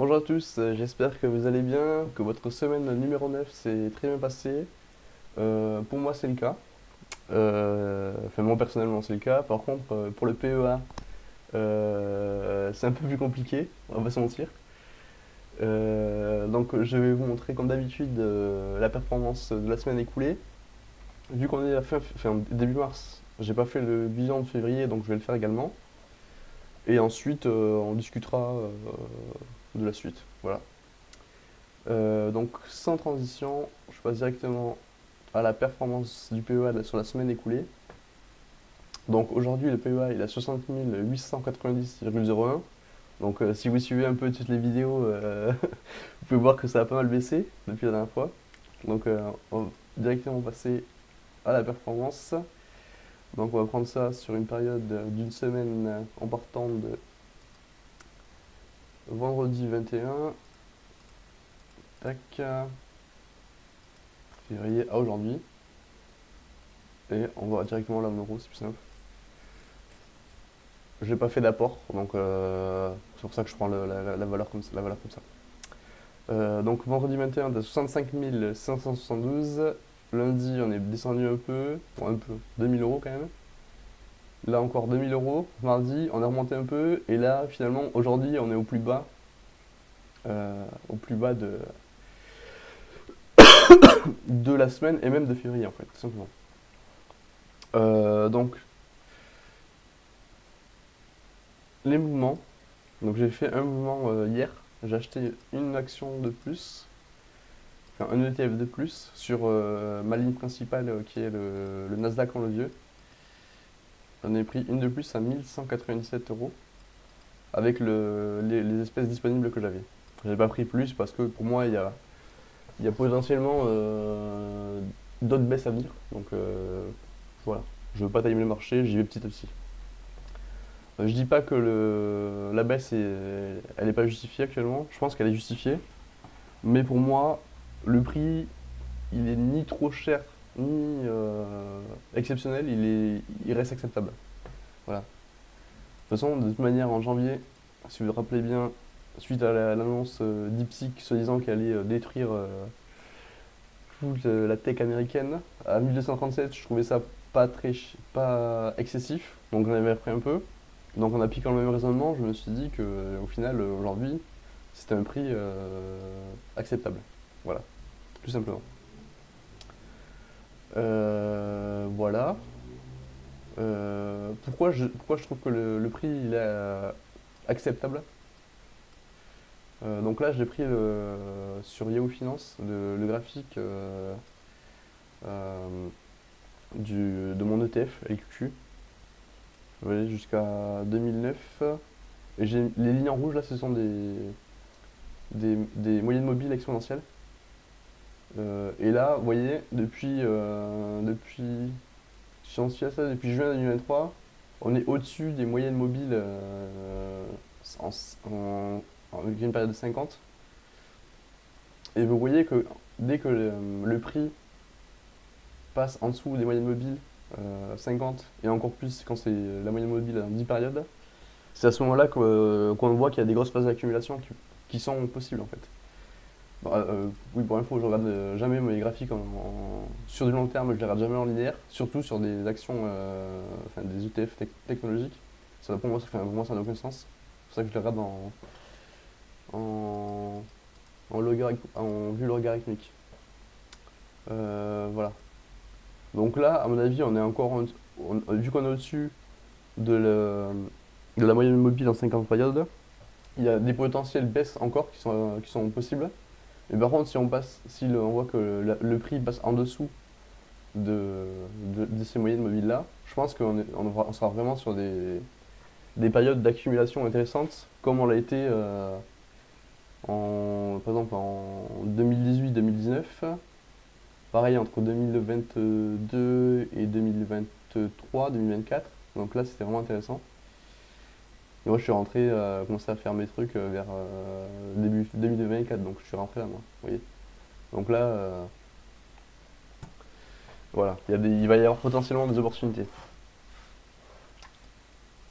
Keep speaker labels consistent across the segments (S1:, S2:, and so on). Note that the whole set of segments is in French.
S1: Bonjour à tous, j'espère que vous allez bien, que votre semaine numéro 9 s'est très bien passée. Pour moi c'est le cas. Enfin moi personnellement c'est le cas. Par contre pour le PEA c'est un peu plus compliqué, on va pas se mentir. Donc je vais vous montrer comme d'habitude la performance de la semaine écoulée. Vu qu'on est à début mars, j'ai pas fait le bilan de février donc je vais le faire également. Et ensuite on discutera de la suite. Voilà. Donc sans transition, je passe directement à la performance du PEA sur la semaine écoulée. Donc aujourd'hui le PEA il est à 60 890,01. Donc si vous suivez un peu toutes les vidéos, vous pouvez voir que ça a pas mal baissé depuis la dernière fois. Donc on va directement passer à la performance. Donc on va prendre ça sur une période d'une semaine en partant de vendredi 21, tac, février à aujourd'hui. Et on va directement là en euros, c'est plus simple. J'ai pas fait d'apport, donc c'est pour ça que je prends la valeur comme ça. Donc vendredi 21 de 65 572. Lundi on est descendu un peu, bon, un peu, 2000 euros quand même. Là encore 2000 euros. Mardi on a remonté un peu et là finalement aujourd'hui on est au plus bas de la semaine et même de février en fait, tout simplement. Donc les mouvements. Donc j'ai fait un mouvement hier. J'ai acheté une action de plus, enfin un ETF de plus sur ma ligne principale qui est le Nasdaq en levier. J'en ai pris une de plus à 1197 euros avec les espèces disponibles que j'avais. J'ai pas pris plus parce que pour moi il y a potentiellement d'autres baisses à venir. Donc voilà, je veux pas tailler le marché, j'y vais petit à petit. Je dis pas que la baisse elle est pas justifiée actuellement, je pense qu'elle est justifiée. Mais pour moi, le prix, il est ni trop cher, ni exceptionnel, il reste acceptable. Voilà. De toute façon, de toute manière, en janvier, si vous vous rappelez bien, suite à l'annonce d'Ipsic se disant qu'elle allait détruire toute la tech américaine, à 1237, je trouvais ça pas excessif, donc j'en avais repris un peu. Donc en appliquant le même raisonnement, je me suis dit que au final, aujourd'hui, c'était un prix acceptable. Voilà, tout simplement. Voilà. Pourquoi je trouve que le prix il est acceptable. Donc là, j'ai pris sur Yahoo Finance le graphique euh, de mon ETF LQQ. Je vais aller jusqu'à 2009. Et les lignes en rouge là, ce sont des moyennes mobiles exponentielles. Et là, vous voyez, j'en suis à ça depuis juin 2023, on est au-dessus des moyennes mobiles en, avec une période de 50. Et vous voyez que dès que le prix passe en dessous des moyennes mobiles 50, et encore plus quand c'est la moyenne mobile en 10 périodes, c'est à ce moment-là qu'on voit qu'il y a des grosses phases d'accumulation qui sont possibles en fait. Bah, oui, pour info, je regarde jamais mes graphiques sur du long terme, je les regarde jamais en linéaire, surtout sur des actions, enfin des ETF technologiques. Pour moi, ça n'a aucun sens. C'est pour ça que je les regarde en, en vue logarithmique. Voilà. Donc là, à mon avis, on est encore, vu qu'on est au-dessus de, de la moyenne mobile en 50 périodes, il y a des potentiels baisses encore qui sont possibles. Et par contre, si on voit que le prix passe en dessous de ces moyennes mobiles là, je pense qu'on sera vraiment sur des périodes d'accumulation intéressantes, comme on l'a été par exemple en 2018-2019. Pareil entre 2022 et 2023-2024. Donc là, c'était vraiment intéressant. Et moi, je suis rentré, commencé à faire mes trucs vers début 2024, donc je suis rentré là, moi. Vous voyez. Donc là, voilà, il va y avoir potentiellement des opportunités.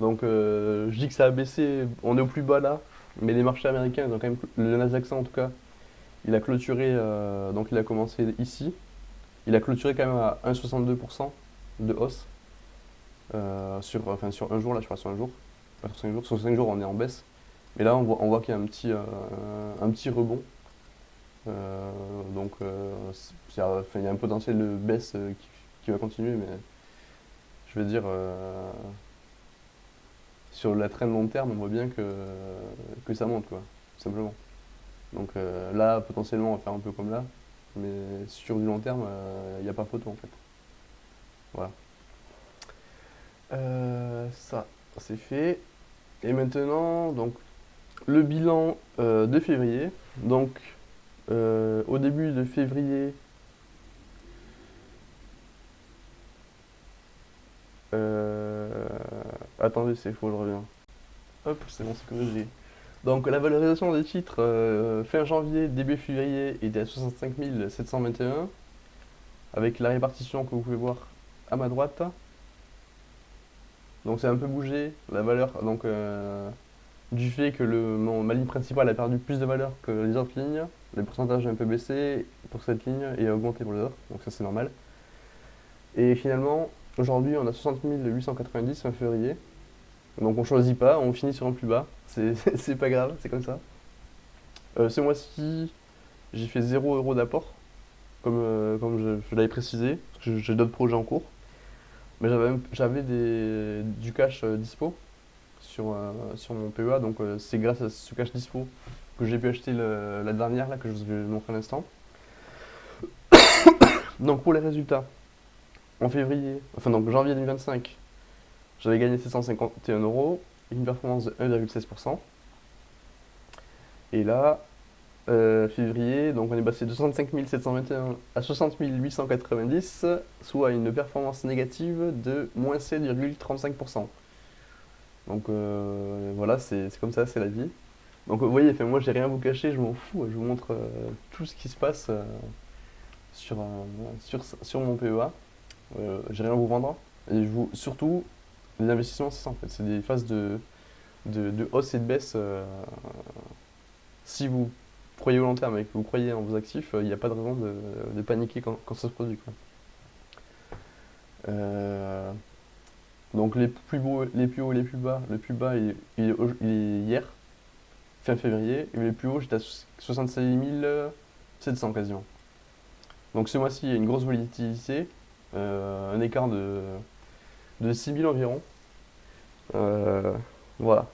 S1: Donc je dis que ça a baissé, on est au plus bas là, Mais les marchés américains, donc quand même, le Nasdaq 100 en tout cas, il a clôturé, donc il a commencé ici. Il a clôturé quand même à 1,62% de hausse sur un jour, là je crois sur un jour. Pas sur 5 jours. Sur 5 jours on est en baisse. Mais là on voit qu'il y a un petit rebond. Donc il y a un potentiel de baisse qui va continuer, mais je veux dire, sur la traîne long terme, on voit bien que ça monte, quoi, tout simplement. Donc là, potentiellement, on va faire un peu comme là, mais sur du long terme, il n'y a pas photo en fait. Voilà. Ça, c'est fait. Et maintenant, donc, le bilan de février. Donc, au début de février, euh, attendez, c'est faux, je reviens. Hop, c'est bon, c'est corrigé. Donc, la valorisation des titres fin janvier, début février était à 65 721, avec la répartition que vous pouvez voir à ma droite. Donc, c'est un peu bougé, la valeur. Donc, du fait que ma ligne principale a perdu plus de valeur que les autres lignes, le pourcentage a un peu baissé pour cette ligne et a augmenté pour les autres, donc ça c'est normal. Et finalement, aujourd'hui on a 60 890 fin février, donc on choisit pas, on finit sur un plus bas, c'est pas grave, c'est comme ça. Ce mois-ci, j'ai fait 0 € d'apport, comme je l'avais précisé, parce que j'ai d'autres projets en cours, mais j'avais du cash dispo sur mon PEA, donc c'est grâce à ce cash dispo que j'ai pu acheter la dernière là que je vous ai montré à l'instant. Donc pour les résultats, en février, enfin donc janvier 2025, j'avais gagné 751 €, une performance de 1,16%. Et là, février, donc on est passé de 65 721 à 60 890, soit une performance négative de moins 7,35%. Donc voilà, c'est comme ça, c'est la vie. Donc vous voyez, moi j'ai rien à vous cacher, je m'en fous, je vous montre tout ce qui se passe sur mon PEA. J'ai rien à vous vendre. Et surtout, les investissements, c'est ça en fait, c'est des phases de hausse et de baisse. Si vous croyez au long terme et que vous croyez en vos actifs, il n'y a pas de raison de paniquer quand ça se produit, quoi. Euh, donc les plus hauts et les plus bas, le plus bas il est hier, fin février, et le plus haut j'étais à 76 700 quasiment. Donc ce mois-ci, il y a une grosse volatilité, un écart de 6 000 environ. Euh, voilà.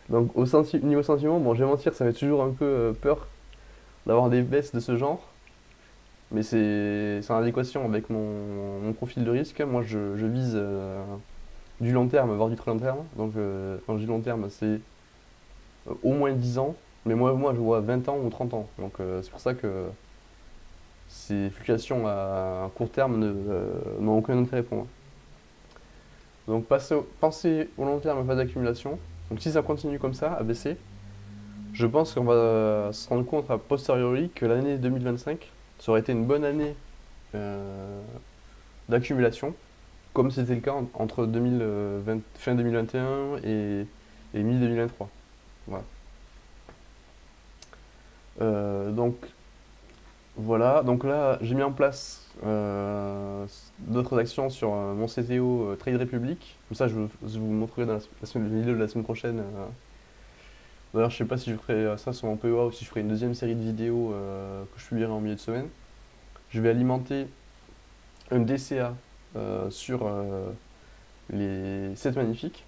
S1: Donc niveau sentiment, bon, je vais mentir, ça fait toujours un peu peur d'avoir des baisses de ce genre, mais c'est en adéquation avec mon profil de risque. Moi, je vise du long terme, voire du très long terme. Donc, quand je dis long terme, c'est au moins 10 ans, mais moi, je vois 20 ans ou 30 ans. Donc, c'est pour ça que ces fluctuations à court terme n'ont aucun intérêt pour moi. Donc pensez au long terme en phase d'accumulation. Donc si ça continue comme ça, à baisser, je pense qu'on va se rendre compte a posteriori que l'année 2025, ça aurait été une bonne année euh, d'accumulation, comme c'était le cas entre fin 2021 et mi-2023. Voilà. Donc voilà, donc là j'ai mis en place d'autres actions sur mon CTO Trade Republic. Comme ça je vous montrerai dans la vidéo de la semaine prochaine. D'ailleurs je sais pas si je ferai ça sur mon PEA ou si je ferai une deuxième série de vidéos que je publierai en milieu de semaine. Je vais alimenter un DCA sur les 7 magnifiques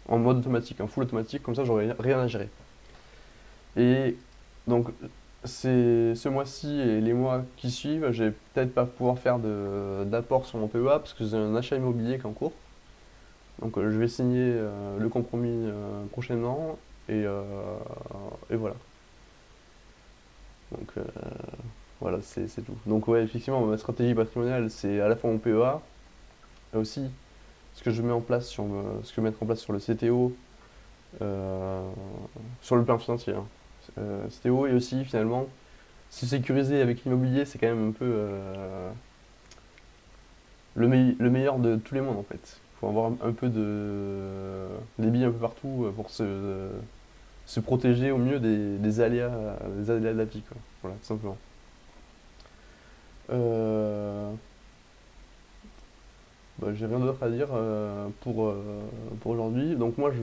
S1: en mode automatique, en full automatique, comme ça j'aurai rien à gérer. Et donc c'est ce mois-ci et les mois qui suivent, je vais peut-être pas pouvoir faire d'apport sur mon PEA parce que j'ai un achat immobilier qui est en cours. Donc je vais signer le compromis prochainement et voilà. Donc voilà, c'est tout. Donc ouais, effectivement, ma stratégie patrimoniale, c'est à la fois mon PEA, et aussi ce que je mets en place ce que je vais mettre en place sur le CTO, euh, sur le plan financier, hein. CTO et aussi finalement se sécuriser avec l'immobilier, c'est quand même un peu le meilleur de tous les mondes en fait. Il faut avoir un peu des billes un peu partout se protéger au mieux des aléas de la vie, quoi. Voilà, tout simplement. Euh, Bah, j'ai rien d'autre à dire pour aujourd'hui. Donc moi, je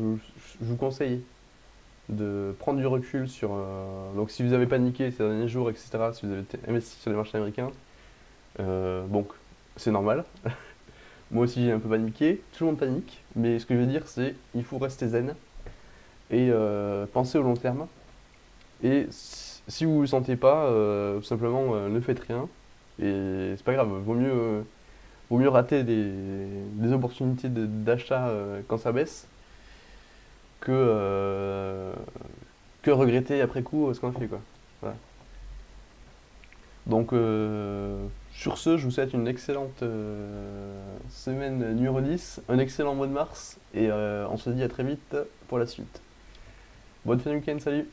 S1: vous conseille de prendre du recul sur... donc si vous avez paniqué ces derniers jours, etc., si vous avez investi sur les marchés américains, donc c'est normal. Moi aussi j'ai un peu paniqué, tout le monde panique, mais ce que je veux dire c'est il faut rester zen et penser au long terme. Et si vous ne vous sentez pas, tout simplement ne faites rien. Et c'est pas grave, vaut mieux rater des opportunités d'achat quand ça baisse que, euh, que regretter après coup ce qu'on a fait, quoi. Voilà. Donc sur ce, je vous souhaite une excellente semaine numéro 10, un excellent mois de mars et on se dit à très vite pour la suite. Bonne fin de week-end, salut!